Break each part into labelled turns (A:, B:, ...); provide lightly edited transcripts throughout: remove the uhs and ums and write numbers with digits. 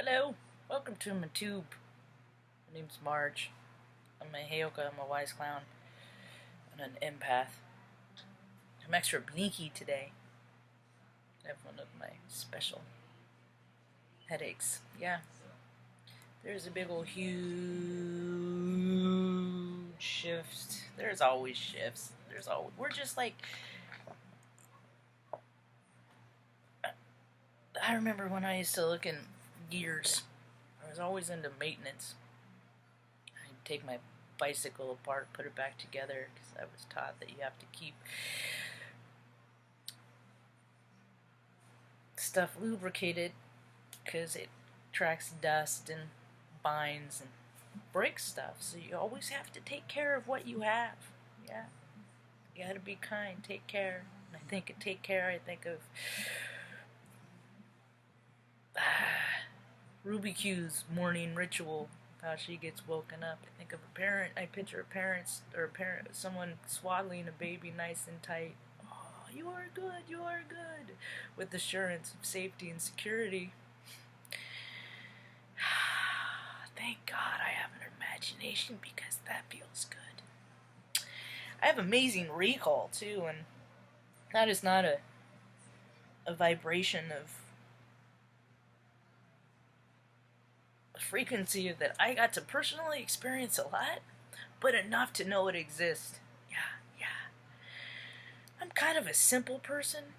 A: Hello, welcome to my tube. My name's Marge. I'm a Heyoka, I'm a wise clown, and an empath. I'm extra blinky today. I have one of my special headaches. Yeah, there's a big old huge shift. There's always shifts. We're just like, I remember when I used to look in gears. I was always into maintenance. I'd take my bicycle apart, put it back together, because I was taught that you have to keep stuff lubricated because it tracks dust and binds and breaks stuff. So you always have to take care of what you have. Yeah. You gotta be kind, take care. When I think of take care, I think of RubyQ's morning ritual, how she gets woken up. I think of a parent, I picture someone swaddling a baby nice and tight. Oh, you are good, with assurance of safety and security. Thank God I have an imagination because that feels good. I have amazing recall too, and that is not a vibration of a frequency that I got to personally experience a lot, but enough to know it exists. Yeah. I'm kind of a simple person.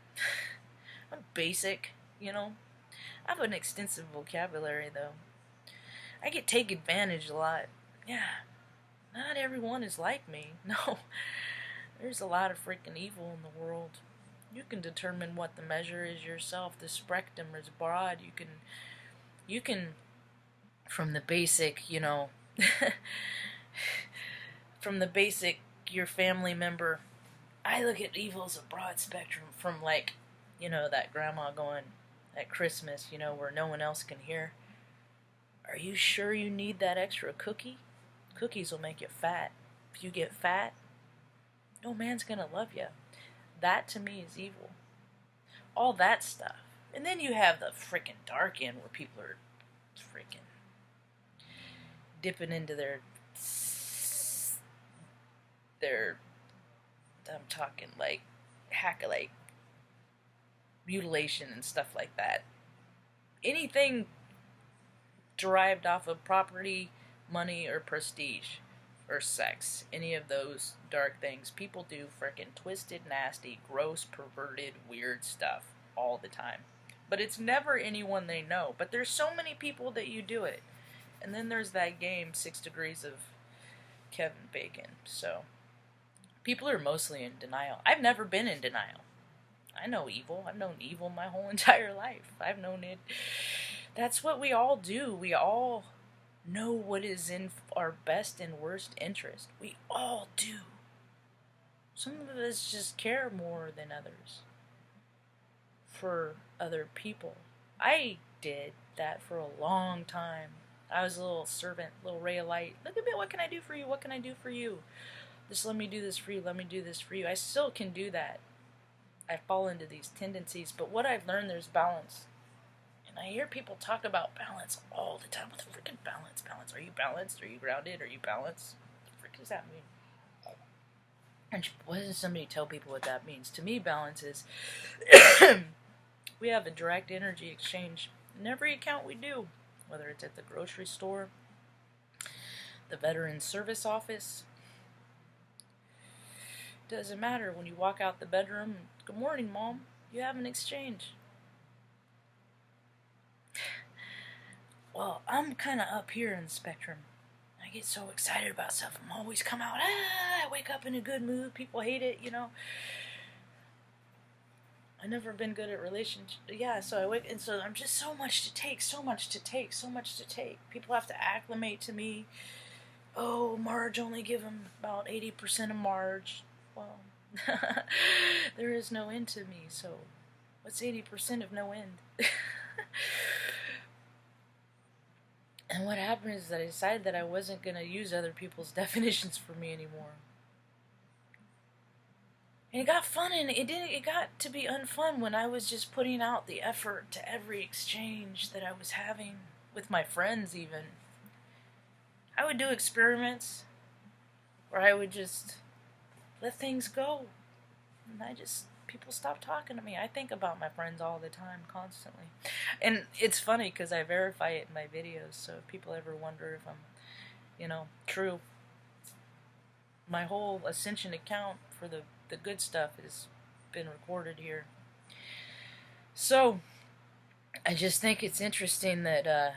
A: I'm basic, I have an extensive vocabulary, though. I get taken advantage a lot. Yeah. Not everyone is like me. No. There's a lot of freaking evil in the world. You can determine what the measure is yourself. The spectrum is broad. You can from the basic, from the basic, your family member. I look at evil as a broad spectrum from that grandma going at Christmas, where no one else can hear. Are you sure you need that extra cookie? Cookies will make you fat. If you get fat, no man's gonna love you. That to me is evil. All that stuff. And then you have the freaking dark end where people are freaking dipping into their I'm talking like hack-a-like mutilation and stuff like that. Anything derived off of property, money, or prestige, or sex. Any of those dark things. People do freaking twisted, nasty, gross, perverted, weird stuff all the time. But it's never anyone they know. But there's so many people that you do it. And then there's that game, 6 Degrees of Kevin Bacon. So, people are mostly in denial. I've never been in denial. I know evil. I've known evil my whole entire life. I've known it. That's what we all do. We all know what is in our best and worst interest. We all do. Some of us just care more than others for other people. I did that for a long time. I was a little servant, little ray of light. Look at me, what can I do for you? What can I do for you? Just let me do this for you, let me do this for you. I still can do that. I fall into these tendencies, but what I've learned, there's balance. And I hear people talk about balance all the time. What the freaking balance? Balance. Are you balanced? Are you grounded? Are you balanced? What the frick does that mean? And why doesn't somebody tell people what that means? To me, balance is we have a direct energy exchange in every account we do. Whether it's at the grocery store, the veteran service office. Doesn't matter. When you walk out the bedroom, good morning, Mom. You have an exchange. Well, I'm kind of up here in the spectrum. I get so excited about stuff. I'm always come out, I wake up in a good mood. People hate it, I've never been good at relationships. Yeah, so I wake, and so I'm just so much to take. People have to acclimate to me. Oh, Marge, only give them about 80% of Marge. Well, there is no end to me, so what's 80% of no end? And what happened is that I decided that I wasn't going to use other people's definitions for me anymore. And it got fun, and it got to be unfun when I was just putting out the effort to every exchange that I was having with my friends even. I would do experiments where I would just let things go. And people stop talking to me. I think about my friends all the time, constantly. And it's funny because I verify it in my videos, so if people ever wonder if I'm, true, my whole Ascension account for the good stuff has been recorded here. So, I just think it's interesting that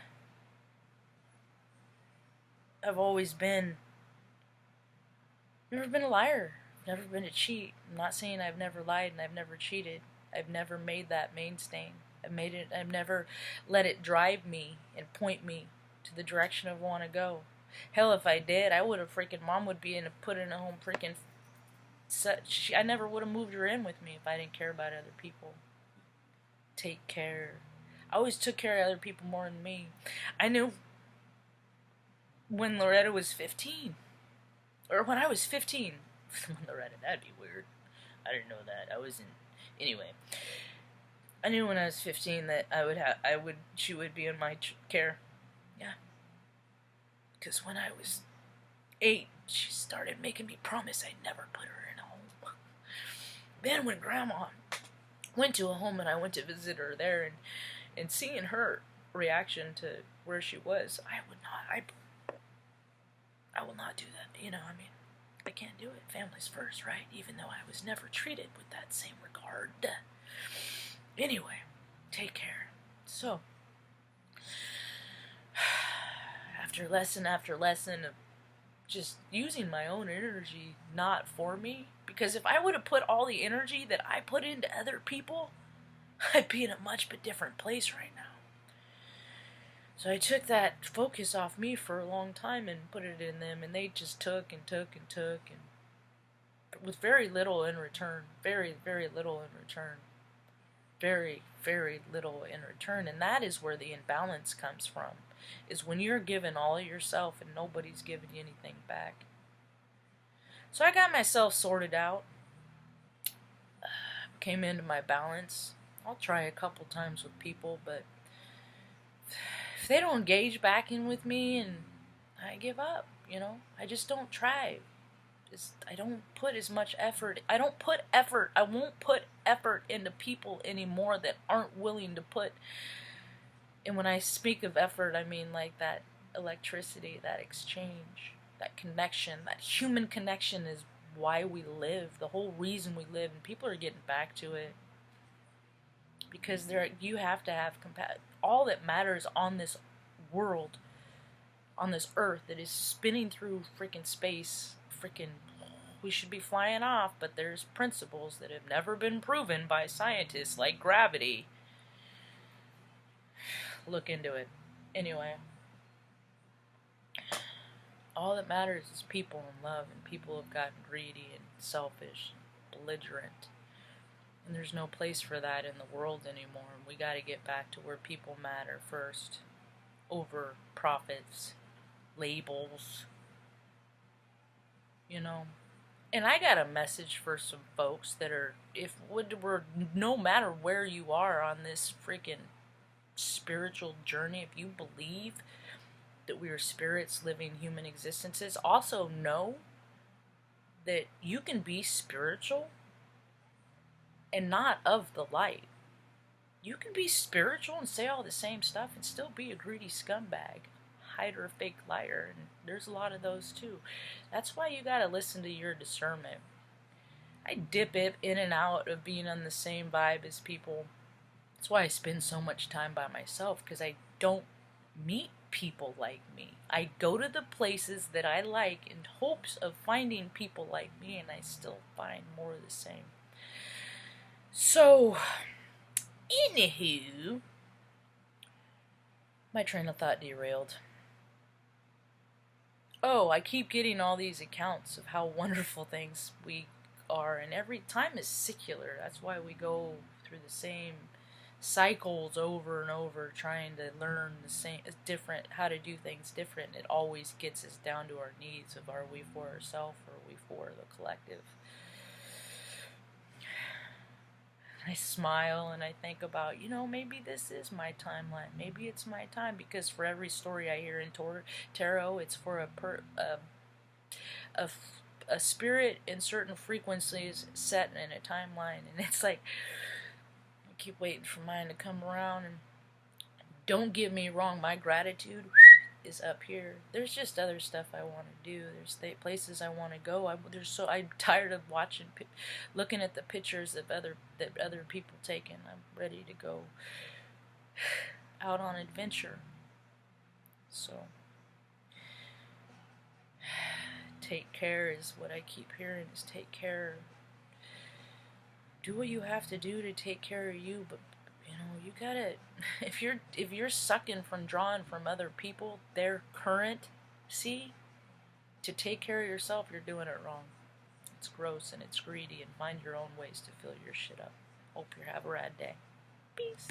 A: I've always never been a liar, never been a cheat. I'm not saying I've never lied and I've never cheated. I've never made that mainstay. I've never let it drive me and point me to the direction I want to go. Hell, if I did, I would have Mom would be put in a home I never would have moved her in with me if I didn't care about other people. Take care. I always took care of other people more than me. I knew when Loretta was 15. Or when I was 15. When Loretta, that'd be weird. I didn't know that. Anyway. I knew when I was 15 that she would be in my care. Yeah. Because when I was 8, she started making me promise I'd never put her in a home. Then when Grandma went to a home and I went to visit her there and seeing her reaction to where she was, I will not do that. I can't do it. Family's first, right? Even though I was never treated with that same regard. Anyway, take care. So, after lesson of just using my own energy not for me, because if I would have put all the energy that I put into other people, I'd be in a much different place right now. So I took that focus off me for a long time and put it in them, and they just took and took and took, and with very little in return. Very, very little in return. Very, very little in return. And that is where the imbalance comes from, is when you're giving all of yourself and nobody's giving you anything back. So I got myself sorted out. Came into my balance. I'll try a couple times with people, but if they don't engage back in with me, and I give up, I just don't try. I don't put as much effort. I won't put effort into people anymore that aren't willing to put. And when I speak of effort, I mean like that electricity, that exchange, that connection, that human connection is why we live, the whole reason we live, and people are getting back to it. Because you have to have all that matters on this world, on this earth that is spinning through freaking space. We should be flying off, but there's principles that have never been proven by scientists, like gravity. Look into it. Anyway, all that matters is people and love, and people have gotten greedy and selfish, and belligerent. And there's no place for that in the world anymore. And we got to get back to where people matter first, over profits, labels, And I got a message for some folks that are, no matter where you are on this freaking spiritual journey, if you believe that we are spirits living human existences, also know that you can be spiritual and not of the light. You can be spiritual and say all the same stuff and still be a greedy scumbag, hider, a fake liar, and there's a lot of those too. That's why you gotta listen to your discernment. I dip it in and out of being on the same vibe as people. That's why I spend so much time by myself, because I don't meet people like me. I go to the places that I like in hopes of finding people like me, and I still find more of the same. So, anywho, my train of thought derailed. Oh, I keep getting all these accounts of how wonderful things we are, and every time is secular. That's why we go through the same cycles over and over, trying to learn how to do things different. It always gets us down to our needs of, are we for ourselves or are we for the collective? I smile and I think about, maybe this is my timeline. Maybe it's my time, because for every story I hear in tarot, it's for a, a spirit in certain frequencies set in a timeline. And it's like, I keep waiting for mine to come around. And don't get me wrong, my gratitude is up here. There's just other stuff I want to do. There's places I want to go. I'm tired of looking at the pictures that other people taken. I'm ready to go out on adventure. So take care is what I keep hearing. Is take care. Do what you have to do to take care of you, but you gotta, if you're sucking from drawing from other people, their currency to take care of yourself, you're doing it wrong. It's gross and it's greedy, and find your own ways to fill your shit up. Hope you have a rad day. Peace.